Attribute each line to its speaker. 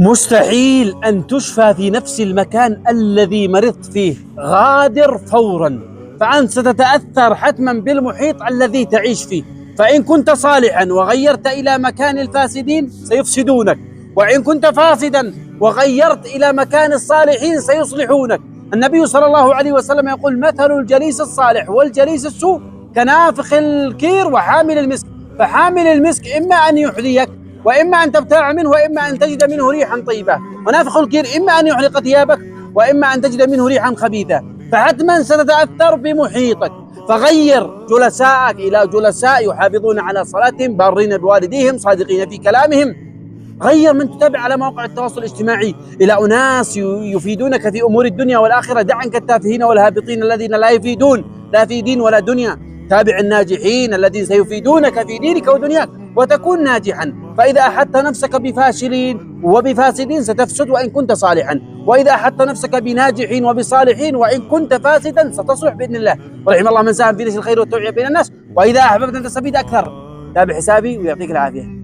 Speaker 1: مستحيل أن تشفى في نفس المكان الذي مرضت فيه. غادر فورا، فأنت ستتأثر حتما بالمحيط الذي تعيش فيه. فإن كنت صالحا وغيرت إلى مكان الفاسدين سيفسدونك، وإن كنت فاسدا وغيرت إلى مكان الصالحين سيصلحونك. النبي صلى الله عليه وسلم يقول: مثل الجليس الصالح والجليس السوء كنافخ الكير وحامل المسك. فحامل المسك إما أن يحذيك، وإما أن تبتاع منه، وإما أن تجد منه ريحا طيبة. ونافخ الكير إما أن يحرق ثيابك، وإما أن تجد منه ريحا خبيثة. فحتما ستتأثر بمحيطك. فغير جلسائك إلى جلساء يحافظون على صلاتهم، بارين بوالديهم، صادقين في كلامهم. غير من تتابع على مواقع التواصل الاجتماعي إلى أناس يفيدونك في أمور الدنيا والآخرة. دع عنك التافهين والهابطين الذين لا يفيدون، لا في دين ولا دنيا. تابع الناجحين الذين سيفيدونك في دينك ودنياك وتكون ناجحا. فإذا أحدت نفسك بفاشلين وبفاسدين ستفسد وإن كنت صالحا، وإذا أحدت نفسك بناجحين وبصالحين وإن كنت فاسدا ستصلح بإذن الله. ورحم الله من ساهم في نشر الخير والتوعية بين الناس. وإذا أحببت أن تستفيد أكثر تابع حسابي ويعطيك العافية.